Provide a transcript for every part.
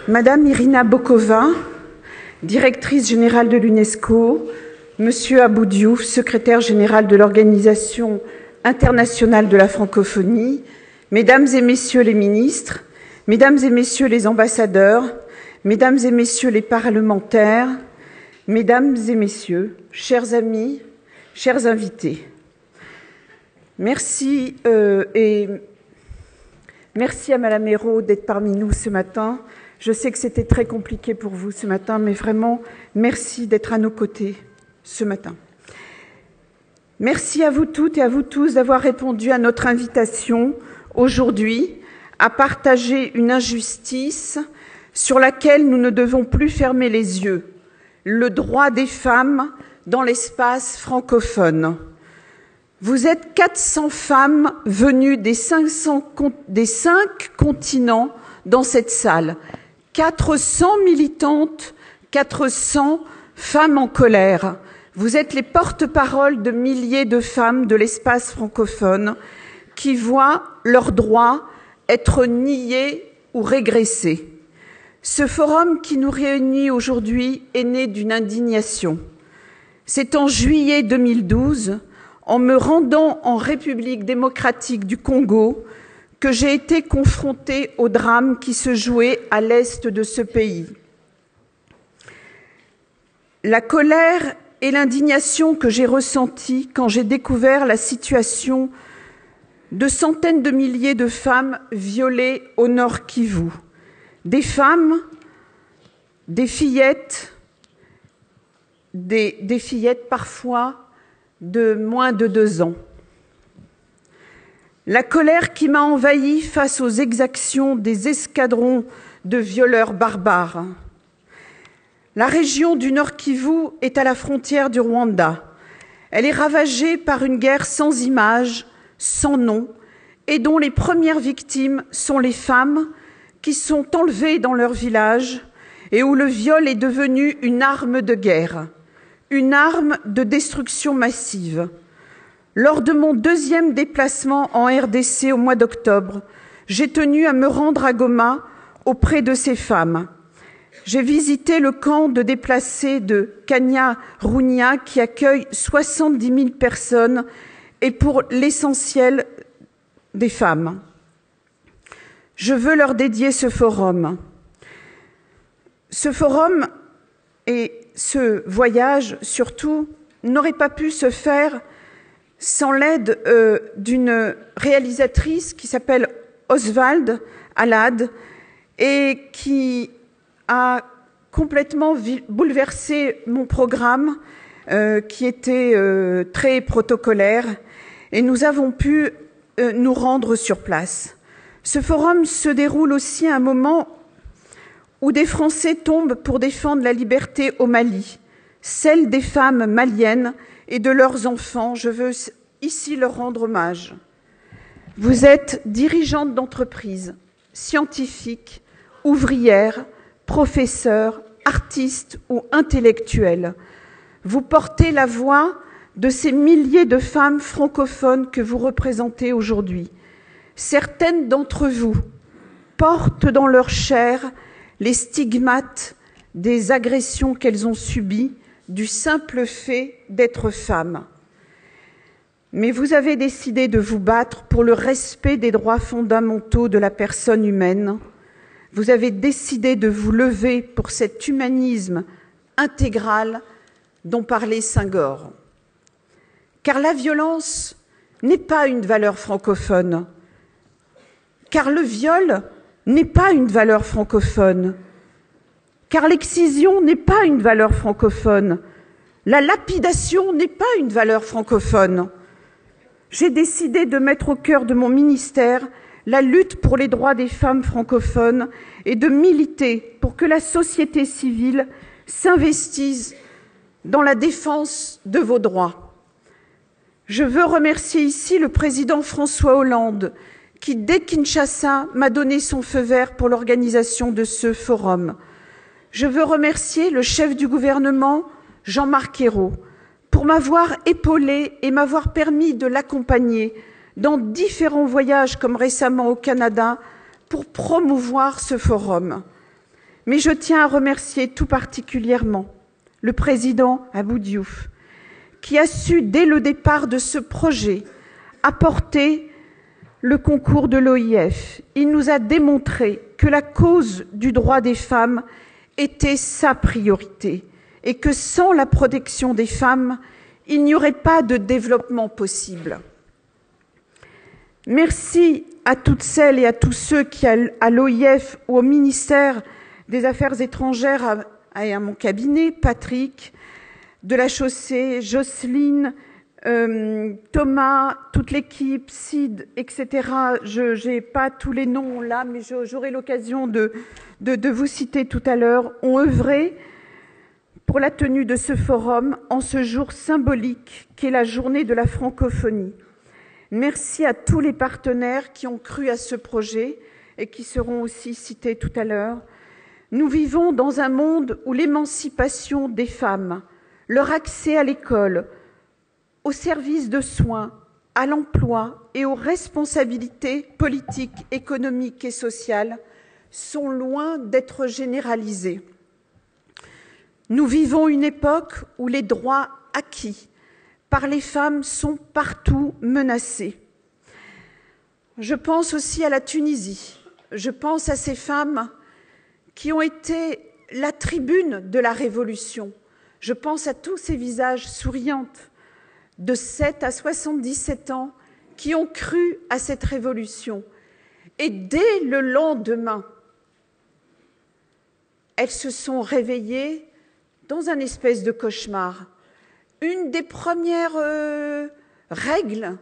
Madame Irina Bokova, directrice générale de l'UNESCO, Monsieur Abou Diouf, secrétaire général de l'Organisation internationale de la francophonie, Mesdames et Messieurs les ministres, Mesdames et Messieurs les ambassadeurs, Mesdames et Messieurs les parlementaires, Mesdames et Messieurs, chers amis, chers invités, merci et merci à Madame Hérault d'être parmi nous ce matin. Je sais que c'était très compliqué pour vous ce matin, mais vraiment, merci d'être à nos côtés ce matin. Merci à vous toutes et à vous tous d'avoir répondu à notre invitation aujourd'hui à partager une injustice sur laquelle nous ne devons plus fermer les yeux, le droit des femmes dans l'espace francophone. Vous êtes 400 femmes venues des 5 continents dans cette salle. 400 militantes, 400 femmes en colère. Vous êtes les porte-paroles de milliers de femmes de l'espace francophone qui voient leurs droits être niés ou régressés. Ce forum qui nous réunit aujourd'hui est né d'une indignation. C'est en juillet 2012, en me rendant en République démocratique du Congo, que j'ai été confrontée au drame qui se jouait à l'est de ce pays. La colère et l'indignation que j'ai ressenties quand j'ai découvert la situation de centaines de milliers de femmes violées au Nord Kivu. Des femmes, des fillettes parfois de moins de 2 ans. La colère qui m'a envahie face aux exactions des escadrons de violeurs barbares. La région du Nord Kivu est à la frontière du Rwanda. Elle est ravagée par une guerre sans image, sans nom, et dont les premières victimes sont les femmes qui sont enlevées dans leur village et où le viol est devenu une arme de guerre, une arme de destruction massive. Lors de mon 2e déplacement en RDC au mois d'octobre, j'ai tenu à me rendre à Goma auprès de ces femmes. J'ai visité le camp de déplacés de Kanya-Rounia qui accueille 70 000 personnes et pour l'essentiel des femmes. Je veux leur dédier ce forum. Ce forum et ce voyage, surtout, n'auraient pas pu se faire sans l'aide d'une réalisatrice qui s'appelle Oswald Alad et qui a complètement bouleversé mon programme qui était très protocolaire et nous avons pu nous rendre sur place. Ce forum se déroule aussi à un moment où des Français tombent pour défendre la liberté au Mali, celle des femmes maliennes et de leurs enfants. Je veux ici leur rendre hommage. Vous êtes dirigeantes d'entreprise, scientifiques, ouvrières, professeurs, artistes ou intellectuels. Vous portez la voix de ces milliers de femmes francophones que vous représentez aujourd'hui. Certaines d'entre vous portent dans leur chair les stigmates des agressions qu'elles ont subies du simple fait d'être femmes. Mais vous avez décidé de vous battre pour le respect des droits fondamentaux de la personne humaine. Vous avez décidé de vous lever pour cet humanisme intégral dont parlait Senghor. Car la violence n'est pas une valeur francophone. Car le viol n'est pas une valeur francophone. Car l'excision n'est pas une valeur francophone. La lapidation n'est pas une valeur francophone. J'ai décidé de mettre au cœur de mon ministère la lutte pour les droits des femmes francophones et de militer pour que la société civile s'investisse dans la défense de vos droits. Je veux remercier ici le président François Hollande qui, dès Kinshasa, m'a donné son feu vert pour l'organisation de ce forum. Je veux remercier le chef du gouvernement, Jean-Marc Ayrault, pour m'avoir épaulé et m'avoir permis de l'accompagner dans différents voyages, comme récemment au Canada, pour promouvoir ce forum. Mais je tiens à remercier tout particulièrement le président Abou Diouf, qui a su, dès le départ de ce projet, apporter le concours de l'OIF. Il nous a démontré que la cause du droit des femmes était sa priorité et que sans la protection des femmes, il n'y aurait pas de développement possible. Merci à toutes celles et à tous ceux qui, à l'OIF ou au ministère des Affaires étrangères et à mon cabinet, Patrick, de la Chaussée, Jocelyne, Thomas, toute l'équipe, Sid, etc. Je n'ai pas tous les noms là, mais j'aurai l'occasion de vous citer tout à l'heure, ont œuvré pour la tenue de ce forum en ce jour symbolique qu'est la journée de la francophonie. Merci à tous les partenaires qui ont cru à ce projet et qui seront aussi cités tout à l'heure. Nous vivons dans un monde où l'émancipation des femmes, leur accès à l'école, aux services de soins, à l'emploi et aux responsabilités politiques, économiques et sociales sont loin d'être généralisés. Nous vivons une époque où les droits acquis par les femmes sont partout menacés. Je pense aussi à la Tunisie. Je pense à ces femmes qui ont été la tribune de la Révolution. Je pense à tous ces visages souriants de 7 à 77 ans qui ont cru à cette révolution. Et dès le lendemain, elles se sont réveillées dans un espèce de cauchemar. Une des premières règles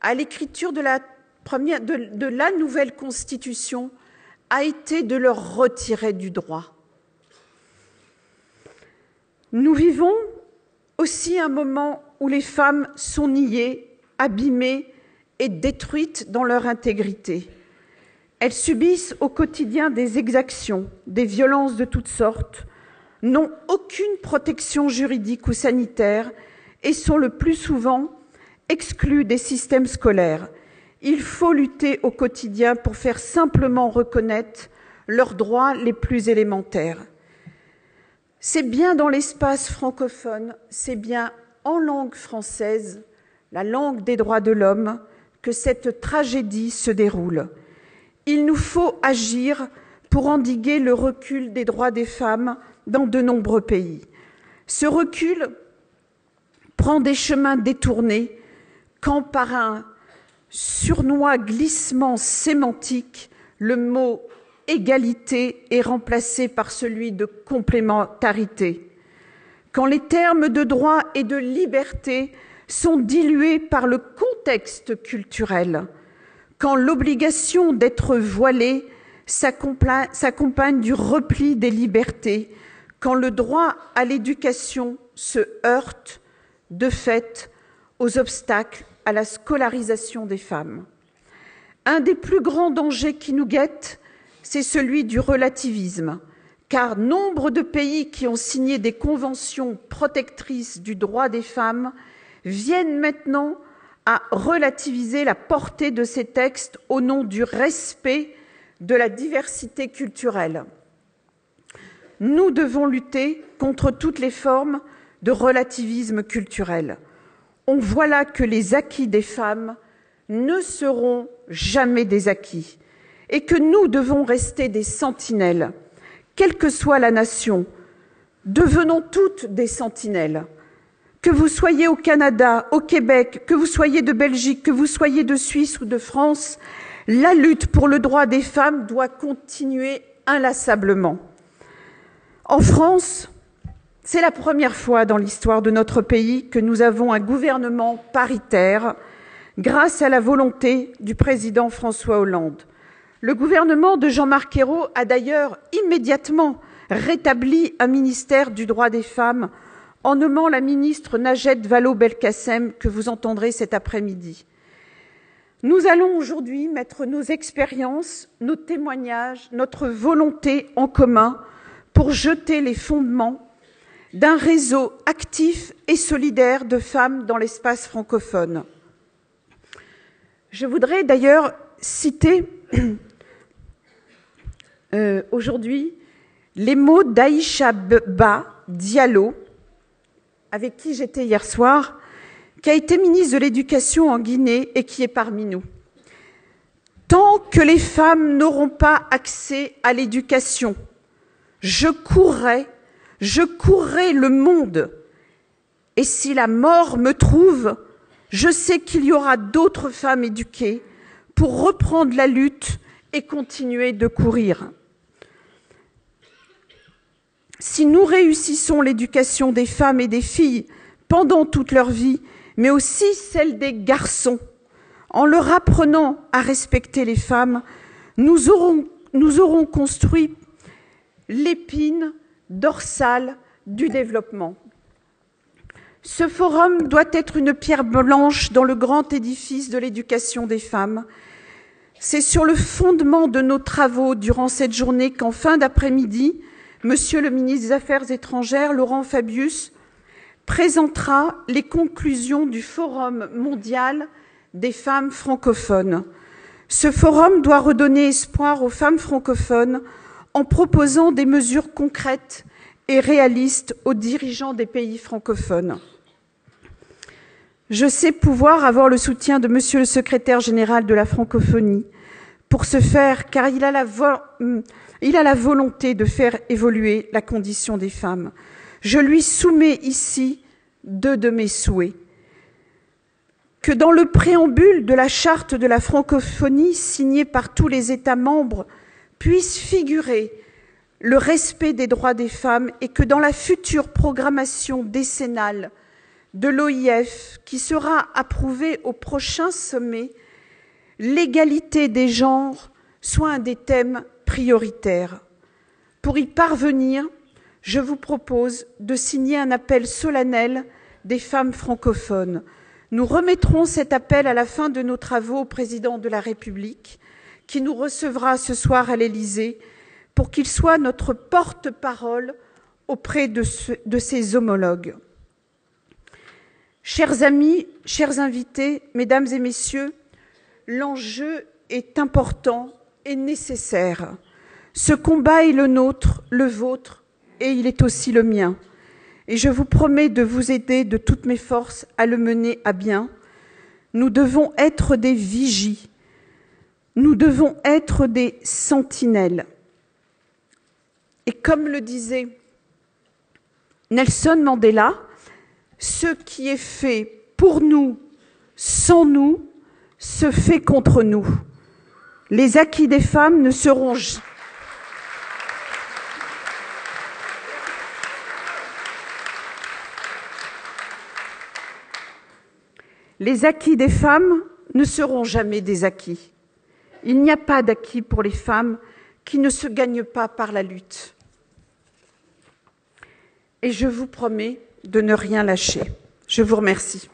à l'écriture de la nouvelle Constitution a été de leur retirer du droit. Nous vivons aussi un moment où les femmes sont niées, abîmées et détruites dans leur intégrité. Elles subissent au quotidien des exactions, des violences de toutes sortes, n'ont aucune protection juridique ou sanitaire et sont le plus souvent exclues des systèmes scolaires. Il faut lutter au quotidien pour faire simplement reconnaître leurs droits les plus élémentaires. C'est bien dans l'espace francophone, c'est bien en langue française, la langue des droits de l'homme, que cette tragédie se déroule. Il nous faut agir pour endiguer le recul des droits des femmes dans de nombreux pays. Ce recul prend des chemins détournés quand, par un sournois glissement sémantique, le mot « égalité » est remplacé par celui de « complémentarité », quand les termes de droit et de liberté sont dilués par le contexte culturel, quand l'obligation d'être voilée s'accompagne du repli des libertés, quand le droit à l'éducation se heurte, de fait, aux obstacles à la scolarisation des femmes. Un des plus grands dangers qui nous guettent, c'est celui du relativisme, car nombre de pays qui ont signé des conventions protectrices du droit des femmes viennent maintenant à relativiser la portée de ces textes au nom du respect de la diversité culturelle. Nous devons lutter contre toutes les formes de relativisme culturel. On voit là que les acquis des femmes ne seront jamais des acquis et que nous devons rester des sentinelles. Quelle que soit la nation, devenons toutes des sentinelles. Que vous soyez au Canada, au Québec, que vous soyez de Belgique, que vous soyez de Suisse ou de France, la lutte pour le droit des femmes doit continuer inlassablement. En France, c'est la première fois dans l'histoire de notre pays que nous avons un gouvernement paritaire grâce à la volonté du président François Hollande. Le gouvernement de Jean-Marc Ayrault a d'ailleurs immédiatement rétabli un ministère du droit des femmes en nommant la ministre Najat Vallaud-Belkacem, que vous entendrez cet après-midi. Nous allons aujourd'hui mettre nos expériences, nos témoignages, notre volonté en commun pour jeter les fondements d'un réseau actif et solidaire de femmes dans l'espace francophone. Je voudrais d'ailleurs citer aujourd'hui Les mots d'Aïcha Ba Diallo, avec qui j'étais hier soir, qui a été ministre de l'Éducation en Guinée et qui est parmi nous. Tant que les femmes n'auront pas accès à l'éducation, je courrai le monde. Et si la mort me trouve, je sais qu'il y aura d'autres femmes éduquées pour reprendre la lutte et continuer de courir. Si nous réussissons l'éducation des femmes et des filles pendant toute leur vie, mais aussi celle des garçons, en leur apprenant à respecter les femmes, nous aurons construit l'épine dorsale du développement. Ce forum doit être une pierre blanche dans le grand édifice de l'éducation des femmes. C'est sur le fondement de nos travaux durant cette journée qu'en fin d'après-midi, Monsieur le ministre des Affaires étrangères, Laurent Fabius, présentera les conclusions du Forum mondial des femmes francophones. Ce forum doit redonner espoir aux femmes francophones en proposant des mesures concrètes et réalistes aux dirigeants des pays francophones. Je sais pouvoir avoir le soutien de Monsieur le secrétaire général de la francophonie pour ce faire, car il a la volonté de faire évoluer la condition des femmes. Je lui soumets ici deux de mes souhaits. Que dans le préambule de la charte de la francophonie signée par tous les États membres puisse figurer le respect des droits des femmes et que dans la future programmation décennale de l'OIF, qui sera approuvée au prochain sommet, l'égalité des genres soit un des thèmes prioritaires. Pour y parvenir, je vous propose de signer un appel solennel des femmes francophones. Nous remettrons cet appel à la fin de nos travaux au président de la République, qui nous recevra ce soir à l'Élysée, pour qu'il soit notre porte-parole auprès de ses homologues. Chers amis, chers invités, mesdames et messieurs, l'enjeu est important et nécessaire. Ce combat est le nôtre, le vôtre, et il est aussi le mien. Et je vous promets de vous aider de toutes mes forces à le mener à bien. Nous devons être des vigies. Nous devons être des sentinelles. Et comme le disait Nelson Mandela, ce qui est fait pour nous, sans nous, se fait contre nous. Les acquis des femmes ne seront jamais des acquis. Il n'y a pas d'acquis pour les femmes qui ne se gagnent pas par la lutte. Et je vous promets de ne rien lâcher. Je vous remercie.